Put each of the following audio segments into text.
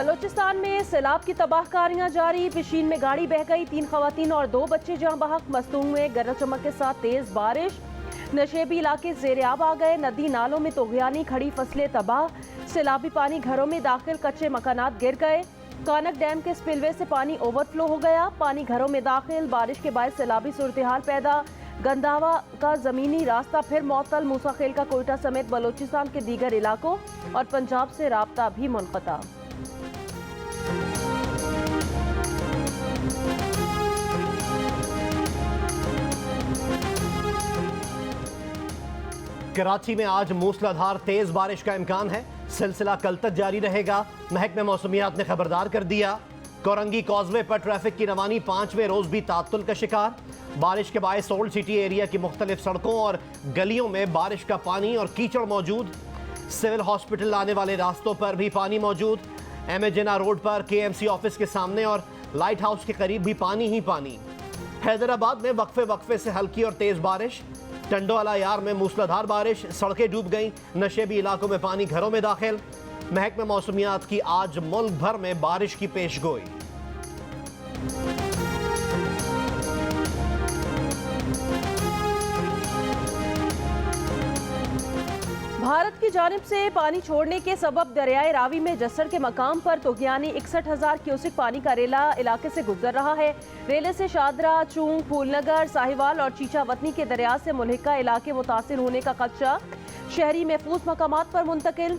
बलूचिस्तान में सैलाब की तबाहकारियां जारी। पिशीन में गाड़ी बह गई, 3 खवातीन और 2 बच्चे जहां बहक। मस्तूंग में गरज चमक के साथ तेज बारिश। नशेबी इलाके ज़ेर-ए-आब आ गए। नदी नालों में तोगयानी, खड़ी फसलें तबाह। सैलाबी पानी घरों में दाखिल, कच्चे मकानात गिर गए। कानक डैम के स्पिलवे से पानी ओवरफ्लो हो गया। पानी घरों में दाखिल, बारिश के बाद सैलाबी सूरत-ए-हाल पैदा। गंदावा का ज़मीनी रास्ता फिर मुअत्तल। मूसा खेल का कोयटा समेत बलूचिस्तान के दीगर इलाकों और पंजाब से राब्ता भी मुनक़ता। कराची में आज मूसलाधार तेज बारिश का इम्कान है। सिलसिला कल तक जारी रहेगा। महकमे मौसमियात ने खबरदार कर दिया। कोरंगी कॉजवे पर ट्रैफिक की रवानी 5वें रोज भी तात्तुल का शिकार। बारिश के बायस ओल्ड सिटी एरिया की मुख्तलिफ सड़कों और गलियों में बारिश का पानी और कीचड़ मौजूद। सिविल हॉस्पिटल आने वाले रास्तों पर भी पानी मौजूद। एम ए जिना रोड पर KMC ऑफिस के सामने और लाइट हाउस के करीब भी पानी ही पानी। हैदराबाद में वक्फे वक्फे से हल्की और तेज बारिश। टंडोवाला यार में मूसलाधार बारिश, सड़कें डूब गईं। नशेबी इलाकों में पानी घरों में दाखिल। महकमे मौसमियात की आज मुल्क भर में बारिश की पेशगोई। भारत की जानिब से पानी छोड़ने के सबब दरियाए रावी में जस्सर के मकाम पर तोगयानी 61,000 क्यूसिक पानी का रेला इलाके से गुजर रहा है। रेले से शादरा, चूंग, फूलनगर, साहिवाल और चीचावतनी के दरिया से मुल्हिका इलाके मुतासिर होने का खदशा। शहरी महफूज मकामात पर मुंतकिल।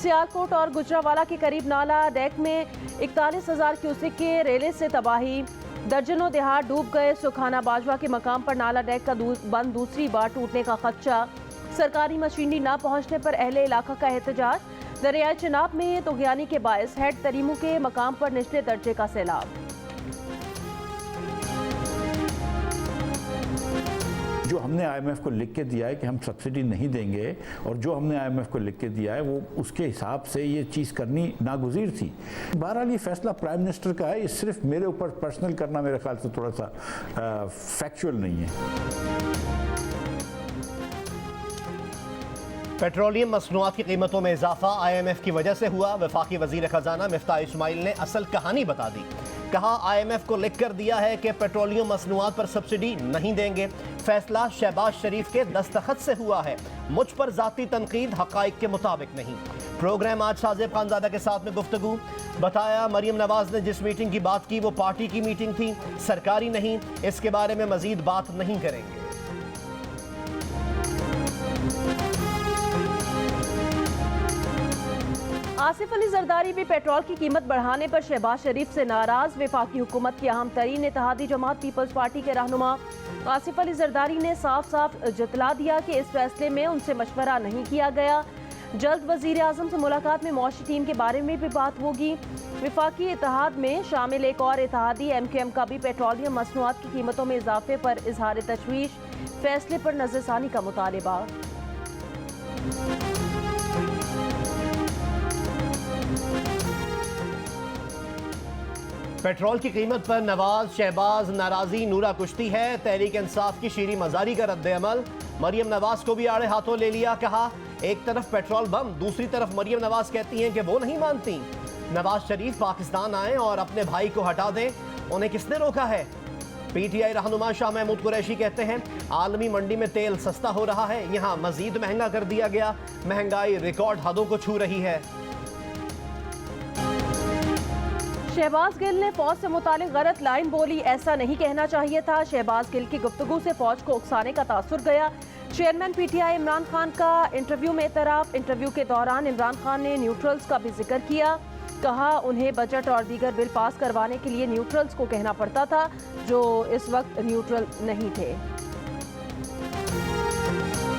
सियालकोट और गुजरावाला के करीब नाला डेक में 41,000 क्यूसिक के रेले से तबाही। दर्जनों देहात डूब गए। सुखाना बाजवा के मकाम पर नाला डेक का बंद दूसरी बार टूटने का खदशा। सरकारी मशीनरी न पहुंचने पर अहले इलाका का एहतजाज। दरियाए चिनाब में तोगयानी के बायस हेड तरीमू के मकाम पर निचले दर्जे का सैलाब। जो हमने IMF को लिख के दिया है कि हम सब्सिडी नहीं देंगे, और जो हमने IMF को लिख के दिया है वो उसके हिसाब से ये चीज़ करनी नागुज़ीर थी। बहरहाल ये फैसला प्राइम मिनिस्टर का है। ये सिर्फ मेरे ऊपर पर्सनल करना मेरे ख्याल से थोड़ा सा फैक्चुअल नहीं है। पेट्रोलियम मसनूआत की कीमतों में इजाफा IMF की वजह से हुआ। वफाकी वजीर खजाना मिफ्ताह इस्माइल ने असल कहानी बता दी। कहा IMF को लिख कर दिया है कि पेट्रोलियम मसनूआत पर सब्सिडी नहीं देंगे। फैसला शहबाज शरीफ के दस्तखत से हुआ है। मुझ पर जाती तनकीद हकाइक के मुताबिक नहीं। प्रोग्राम आज साजिब खानजादा के साथ में गुफ्तगू। बताया मरियम नवाज ने जिस मीटिंग की बात की वो पार्टी की मीटिंग थी, सरकारी नहीं। इसके बारे में मजीद बात नहीं करेंगे। आसिफ अली जरदारी भी पेट्रोल की कीमत बढ़ाने पर शहबाज शरीफ से नाराज। वफाकी हुकूमत की अहम तरीन इत्तेहादी जमात पीपल्स पार्टी के रहनुमा आसिफ अली जरदारी ने साफ साफ जतला दिया कि इस फैसले में उनसे मशवरा नहीं किया गया। जल्द वजीर आजम से मुलाकात में मौशी टीम के बारे में भी बात होगी। वफाकी इत्तेहाद में शामिल एक और इत्तेहादी MQM का भी पेट्रोलियम मसनूआत की कीमतों में इजाफे पर इजहार तशवीश। फैसले पर नजरसानी का मुतालिबा। पेट्रोल की कीमत पर नवाज शहबाज नाराजी नूरा कुश्ती है। तहरीक इंसाफ की शीरी मजारी का रद्द-ए-अमल। मरियम नवाज को भी आड़े हाथों ले लिया। कहा एक तरफ पेट्रोल बम, दूसरी तरफ मरियम नवाज कहती हैं कि वो नहीं मानती। नवाज शरीफ पाकिस्तान आए और अपने भाई को हटा दें। उन्हें किसने रोका है? PTI रहनुमा शाह महमूद कुरैशी कहते हैं आलमी मंडी में तेल सस्ता हो रहा है, यहाँ मजीद महंगा कर दिया गया। महंगाई रिकॉर्ड हदों को छू रही है। शहबाज गिल ने फौज से मुतालिक गलत लाइन बोली, ऐसा नहीं कहना चाहिए था। शहबाज गिल की गुफ्तगू से फौज को उकसाने का तासुर गया। चेयरमैन PTI इमरान खान का इंटरव्यू में एतराफ़। इंटरव्यू के दौरान इमरान खान ने न्यूट्रल्स का भी जिक्र किया। कहा उन्हें बजट और दीगर बिल पास करवाने के लिए न्यूट्रल्स को कहना पड़ता था जो इस वक्त न्यूट्रल नहीं थे।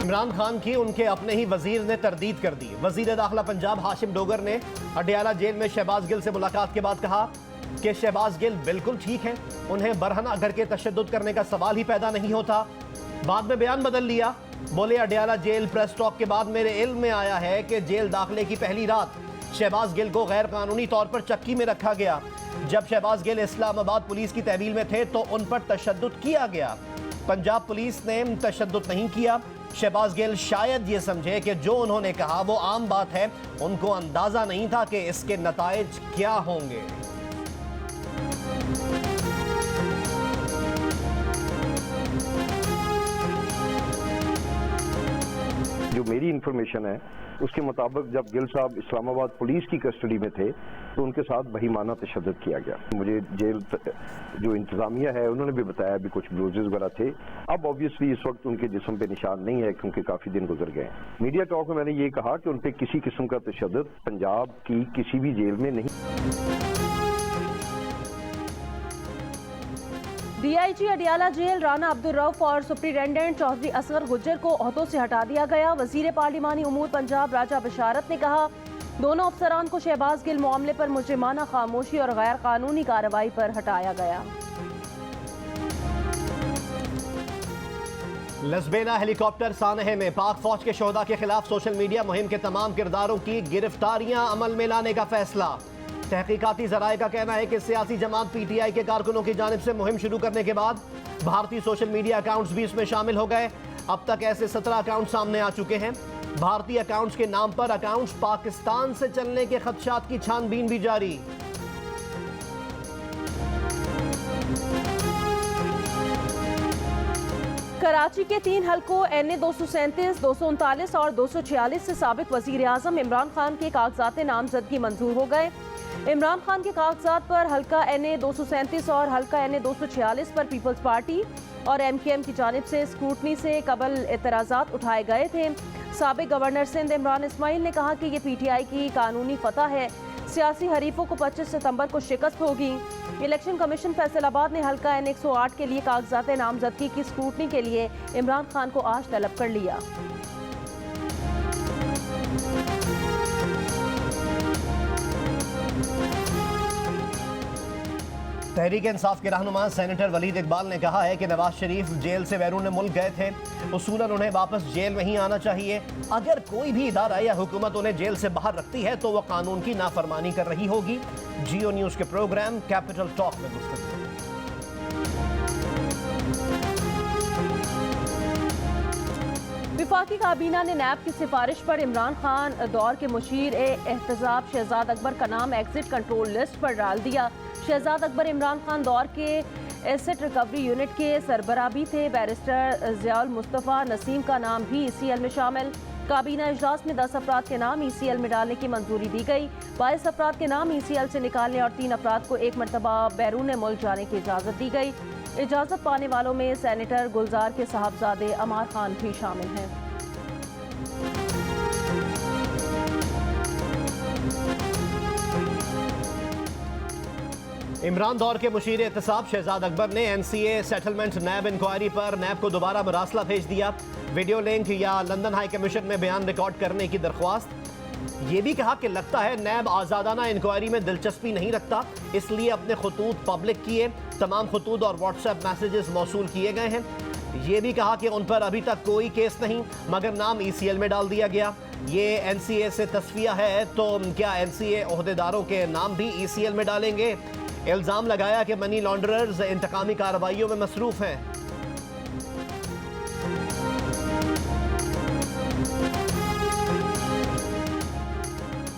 इमरान खान की उनके अपने ही वजीर ने तरदीद कर दी। वजीर दाखिला पंजाब हाशिम डोगर ने अडियाला जेल में शहबाज गिल से मुलाकात के बाद कहा कि शहबाज गिल बिल्कुल ठीक है, उन्हें बरहना करके तशद्दुद करने का सवाल ही पैदा नहीं होता। बाद में बयान बदल लिया। बोले अडियाला जेल प्रेस टॉक के बाद मेरे इल्म में आया है कि जेल दाखिले की पहली रात शहबाज गिल को गैर कानूनी तौर पर चक्की में रखा गया। जब शहबाज गिल इस्लामाबाद पुलिस की तहवील में थे तो उन पर तशद्दुद किया गया। पंजाब पुलिस ने तशद्दुद नहीं किया। शहबाज गिल शायद ये समझे कि जो उन्होंने कहा वो आम बात है, उनको अंदाजा नहीं था कि इसके नताइज क्या होंगे। जो मेरी इंफॉर्मेशन है उसके मुताबिक जब गिल साहब इस्लामाबाद पुलिस की कस्टडी में थे तो उनके साथ बहीमाना तशद्दुद किया गया। मुझे जेल जो इंतजामिया है उन्होंने भी बताया भी कुछ ब्रूजेस वगैरह थे। अब ऑब्वियसली इस वक्त उनके जिस्म पे निशान नहीं है क्योंकि काफी दिन गुजर गए। मीडिया टॉक में मैंने ये कहा कि उन पे किसी किस्म का तशद्दुद पंजाब की किसी भी जेल में नहीं। डीआईजी अडियाला जेल राना अब्दुल रऊफ और सुप्रिंटेंडेंट चौधरी असगर गुज्जर को ओहदों से हटा दिया गया। वजीर पार्लिमानी उमूर पंजाब राजा बशारत ने कहा, दोनों अफसरान को शहबाज गिल मामले पर मुजरिमाना खामोशी और गैर कानूनी कार्रवाई पर हटाया गया। लसबेना हेलीकॉप्टर सानहे में पाक फौज के शोहदा के खिलाफ सोशल मीडिया मुहिम के तमाम किरदारों की गिरफ्तारियां अमल में लाने का फैसला। तहकीकाती जराये का कहना है कि सियासी जमात पीटीआई के कारकुनों की जानिब से मुहिम शुरू करने के बाद भारतीय सोशल मीडिया अकाउंट्स भी इसमें शामिल हो गए। अब तक ऐसे 17 अकाउंट सामने आ चुके हैं। भारतीय अकाउंट्स के नाम पर अकाउंट्स पाकिस्तान से चलने के खदशात की छानबीन भी जारी। कराची के 3 हलकों NA 237, 239 और 246 से साबिक वजीर आजम इमरान खान के कागजात नामजदगी मंजूर हो गए। इमरान खान के कागजात पर हल्का NA 237 और हल्का NA 246 पर पीपल्स पार्टी और MKM की जानिब से स्क्रूटनी से कबल एतराज़ात उठाए गए थे। साबिक गवर्नर सिंध इमरान इस्माइल ने कहा कि ये PTI की कानूनी फतह है, सियासी हरीफों को 25 सितंबर को शिकस्त होगी। इलेक्शन कमीशन फैसलाबाद ने हल्का N 108 के लिए कागजात नामजदगी की स्क्रूटनी के लिए इमरान खान को आज तलब कर लिया। तहरीक इंसाफ के रहनुमा सेनेटर वलीद इकबाल ने कहा है कि नवाज शरीफ जेल से बैरून मुल्क गए थे, उसूलन उन्हें वापस जेल में ही आना चाहिए। अगर कोई भी इदारा या हुकूमत उन्हें जेल से बाहर रखती है तो वह कानून की नाफरमानी कर रही होगी। जियो न्यूज के प्रोग्राम कैपिटल टॉक में गुफ्तगू। विफाकी काबीना ने नैब की सिफारिश पर इमरान खान दौर के मुशीर एहतजाब शहजाद अकबर का नाम एग्जिट कंट्रोल लिस्ट पर डाल दिया। शहजाद अकबर इमरान खान दौर के एसेट रिकवरी यूनिट के सरबराह भी थे। बैरिस्टर ज़ियाउल मुस्तफ़ा नसीम का नाम भी ECL में शामिल। काबीना इजलास में 10 अफराद के नाम ECL में डालने की मंजूरी दी गई। 22 अफराद के नाम ECL से निकालने और 3 अफराद को एक मरतबा बैरून मुल्क जाने की इजाज़त दी गई। इजाज़त पाने वालों में सेनेटर गुलजार के साहबजादे अमार खान भी शामिल हैं। इमरान दौर के मुशीर एहतसाब शहजाद अकबर ने NCA सेटलमेंट नैब इंक्वायरी पर नैब को दोबारा मरासला भेज दिया। वीडियो लिंक या लंदन हाई कमीशन में बयान रिकॉर्ड करने की दरख्वास्त। ये भी कहा कि लगता है नैब आज़ादाना इंक्वायरी में दिलचस्पी नहीं रखता, इसलिए अपने खतूत पब्लिक किए। तमाम खतूत और व्हाट्सएप मैसेजेस मौसूल किए गए हैं। ये भी कहा कि उन पर अभी तक कोई केस नहीं, मगर नाम ECL में डाल दिया गया। ये NCA से तस्फिया है तो क्या NCA ओहदेदारों के नाम भी ECL में डालेंगे? इल्जाम लगाया कि मनी लॉन्ड्रर्स इंतकामी कार्रवाइयों में मसरूफ हैं।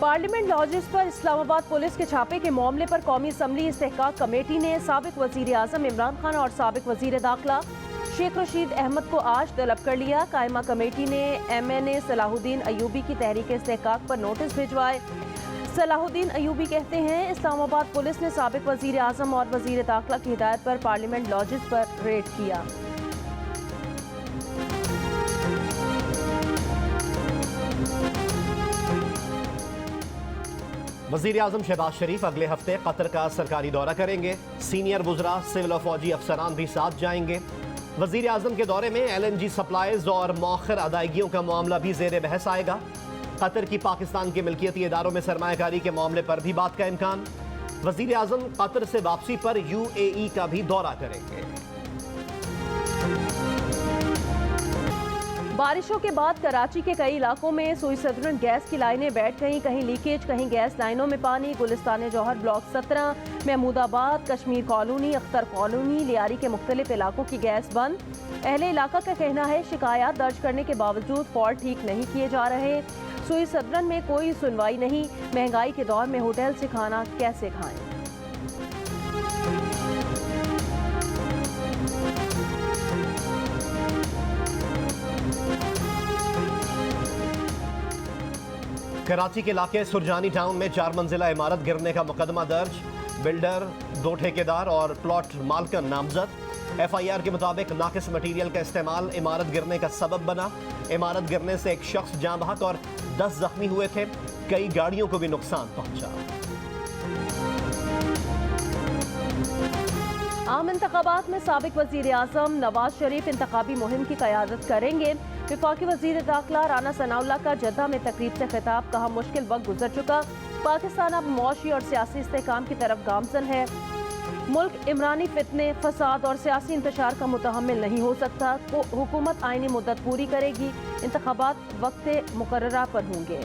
पार्लियामेंट लॉजेस पर इस्लामाबाद पुलिस के छापे के मामले पर कौमी असम्बली इस्तेहकाक कमेटी ने साबिक वजीर आजम इमरान खान और साबिक वजीर दाखिला शेख रशीद अहमद को आज तलब कर लिया। कायमा कमेटी ने MNA सलाहुद्दीन अयूबी की तहरीक इस्तेहकाक पर नोटिस भिजवाए। सलाहुद्दीन अयूबी कहते हैं, इस्लामाबाद पुलिस ने साबिक वजीर आजम और वजीर दाखिला की हिदायत पर पार्लियामेंट लॉजेस पर रेड किया। वजीर आजम शहबाज शरीफ अगले हफ्ते कतर का सरकारी दौरा करेंगे। सीनियर वुज़रा, सिविल और फौजी अफसरान भी साथ जाएंगे। वजीर आजम के दौरे में LNG सप्लाईज और मौखर अदायगियों का मामला भी ज़ेर बहस आएगा। कतर की पाकिस्तान के मिल्कियती इदारों में सरमायाकारी के मामले पर भी बात का इम्कान। वजीर आजम कतर से वापसी पर UAE का भी दौरा करेंगे। बारिशों के बाद कराची के कई इलाकों में सुई सदरन गैस की लाइनें बैठ गईं, कहीं लीकेज, कहीं गैस लाइनों में पानी। Gulistan Jauhar block 17, Mahmoodabad, Kashmir colony, Akhtar colony, Lyari के मुख्तलिफ इलाकों की गैस बंद। अहले इलाका का कहना है शिकायत दर्ज करने के बावजूद फॉल्ट ठीक नहीं किए जा रहे। सुई सदरन में कोई सुनवाई नहीं। महंगाई के दौर में होटल से खाना कैसे खाएं? कराची के इलाके सुरजानी टाउन में 4 मंजिला इमारत गिरने का मुकदमा दर्ज। बिल्डर, 2 ठेकेदार और प्लॉट मालकन नामजद। एफआईआर के मुताबिक नाकिस मटीरियल का इस्तेमाल इमारत गिरने का सबब बना। इमारत गिरने से एक शख्स जाँ बहक और 10 जख्मी हुए थे। कई गाड़ियों को भी नुकसान पहुंचा। आम इंतखाबात में साबिक वजीर आजम नवाज शरीफ इंतखाबी मुहिम की क़यादत करेंगे। वफाकी वजीर दाखिला राना सनाउल्लाह का जद्दा में तकरीब से खिताब, कहा मुश्किल वक्त गुजर चुका, पाकिस्तान अब मौशी और सियासी इस्तेहकाम की तरफ गामजन है। मुल्क इमरानी फितने, फसाद और सियासी इंतशार का मुतहम्मिल नहीं हो सकता। हुकूमत आईनी मुद्दत पूरी करेगी। इंतखाबात वक्त मुकर्ररा पर होंगे।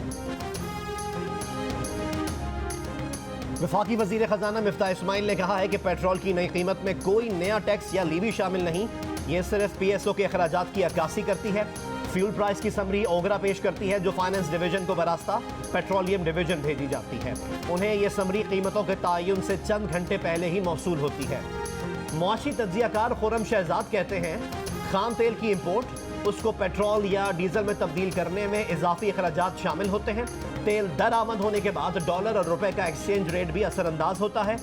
वफाकी वजीर खजाना मिफ्ताह इस्माइल ने कहा है कि पेट्रोल की नई कीमत में कोई नया टैक्स या लीवी शामिल नहीं। ये सिर्फ PSO के अखराजात की अक्कासी करती है। फ्यूल प्राइस की समरी ओगरा पेश करती है, जो फाइनेंस डिवीजन को बरास्ता पेट्रोलियम डिवीजन भेजी जाती है। उन्हें यह समरी कीमतों के तयन से चंद घंटे पहले ही मौसूल होती है। मुआशी तज्जियाकार खुर्रम शहजाद कहते हैं खाम तेल की इम्पोर्ट, उसको पेट्रोल या डीजल में तब्दील करने में इजाफी अखराजात शामिल होते हैं। तेल दरामद होने के बाद डॉलर और रुपए का एक्सचेंज रेट भी असरअंदाज होता है।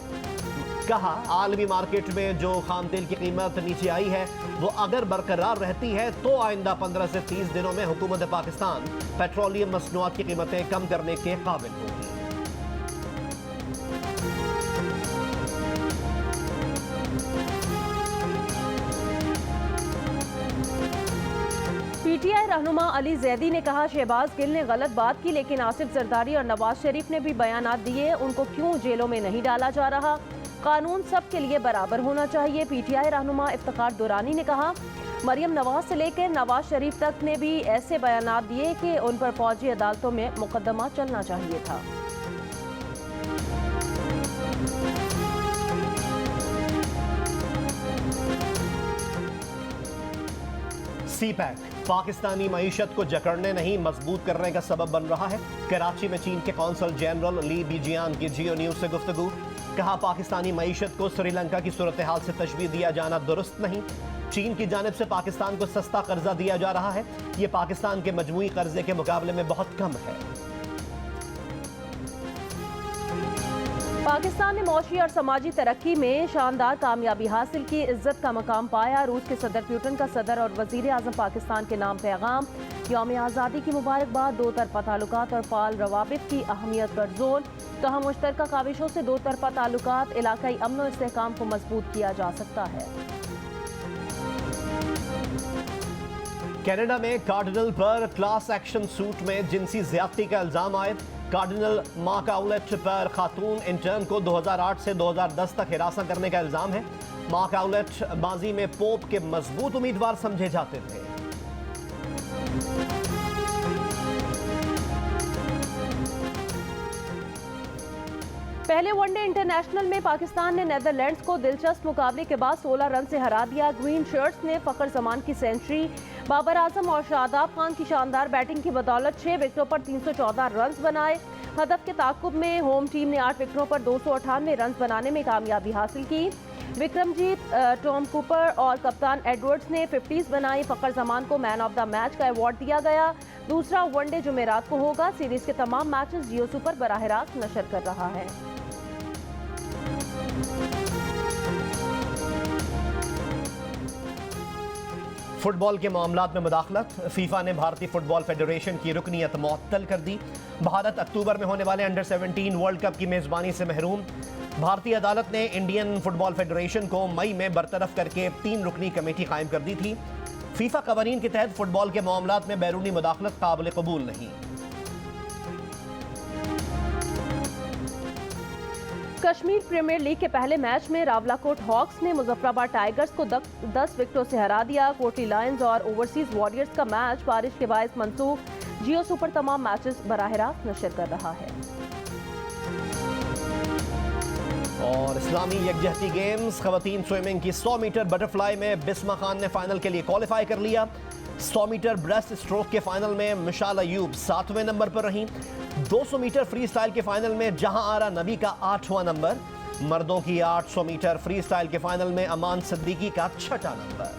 कहा आलमी मार्केट में जो खाम तेल की कीमत नीचे आई है वो अगर बरकरार रहती है तो आइंदा 15 से 30 दिनों में हुकूमत पाकिस्तान पेट्रोलियम मसनूआत की कीमतें कम करने के काबिल होगी। PTI रहनुमा अली जैदी ने कहा शहबाज गिल ने गलत बात की, लेकिन आसिफ जरदारी और नवाज शरीफ ने भी बयानात दिए, उनको क्यों जेलों में नहीं डाला जा रहा। कानून सब के लिए बराबर होना चाहिए। PTI रहनुमा इफ्तिखार दुरानी ने कहा मरियम नवाज से लेकर नवाज शरीफ तक ने भी ऐसे बयानात दिए कि उन पर फौजी अदालतों में मुकदमा चलना चाहिए था। CPEC पाकिस्तानी मईशत को जकड़ने नहीं मजबूत करने का सबब बन रहा है। कराची में चीन के कौंसल जनरल ली बीजियान की जियो न्यूज से गुफ्तगू। कहा पाकिस्तानी मईशत को श्रीलंका की सूरत हाल से तशबीह दिया जाना दुरुस्त नहीं। चीन की जानिब से पाकिस्तान को सस्ता कर्जा दिया जा रहा है, ये पाकिस्तान के मजमूई कर्जे के मुकाबले में बहुत कम है। पाकिस्तान ने मौशी और समाजी तरक्की में शानदार कामयाबी हासिल की, इज्जत का मकाम पाया। रूस के सदर पुतिन का सदर और वजीर आजम पाकिस्तान के नाम पैगाम। यौम आज़ादी की मुबारकबाद। दो तरफा ताल्लुकात और फाल रवाबित की अहमियत पर जोर। कहा मुश्तरका काविशों से दो तरफा ताल्लुकात, इलाकाई अमन और इस्तेहकाम को मजबूत किया जा सकता है। कनाडा में कार्डिनल पर क्लास एक्शन सूट में जिनसी ज्यादती का इल्जाम आयद। कार्डिनल मार्क आउलेट पर खातून इंटर्न को 2008 से 2010 तक हिरासत करने का इल्जाम है। मार्क आउलेट माजी में पोप के मजबूत उम्मीदवार समझे जाते थे। पहले वनडे इंटरनेशनल में पाकिस्तान ने नीदरलैंड्स को दिलचस्प मुकाबले के बाद 16 रन से हरा दिया। ग्रीन शर्ट्स ने फखर जमान की सेंचुरी, बाबर आजम और शादाब खान की शानदार बैटिंग की बदौलत 6 विकेटों पर 314 रन बनाए। हदफ के ताकुब में होम टीम ने 8 विकेटों पर 298 रन बनाने में कामयाबी हासिल की। विक्रमजीत, टॉम कूपर और कप्तान एडवर्ड्स ने 50s बनाई। फखर जमान को मैन ऑफ द मैच का अवार्ड दिया गया। दूसरा वनडे जुमेरात को होगा। सीरीज के तमाम मैचेस जियो सुपर बराह रास्त नशर कर रहा है। फुटबॉल के मामलात में मुदाखलत। फीफा ने भारतीय फुटबॉल फेडरेशन की रुकनीत मुअत्तल कर दी। भारत अक्टूबर में होने वाले अंडर 17 वर्ल्ड कप की मेजबानी से महरूम। भारतीय अदालत ने इंडियन फुटबॉल फेडरेशन को मई में बरतरफ करके 3 रुकनी कमेटी कायम कर दी थी। फीफा कवानीन के तहत फुटबॉल के मामलात में बैरूनी मुदाखलत काबिल कबूल नहीं। कश्मीर प्रीमियर लीग के पहले मैच में रावलाकोट हॉक्स ने मुजफ्फराबाद टाइगर्स को 10 विकेटों से हरा दिया। कोटली लायंस और ओवरसीज वॉरियर्स का मैच बारिश के बायस मनसूख। जियो सुपर तमाम मैचेस बराह रास्त नशर कर रहा है। और इस्लामी यकजहती गेम्स खवातीन स्विमिंग की 100 मीटर बटरफ्लाई में बिस्मा खान ने फाइनल के लिए क्वालिफाई कर लिया। 100 मीटर ब्रेस्ट स्ट्रोक के फाइनल में मिशाल अयूब 7वें नंबर पर रहीं। 200 मीटर फ्री स्टाइल के फाइनल में जहां आरा नबी का 8वां नंबर। मर्दों की 800 मीटर फ्री स्टाइल के फाइनल में अमान सिद्दीकी का 6ठा नंबर।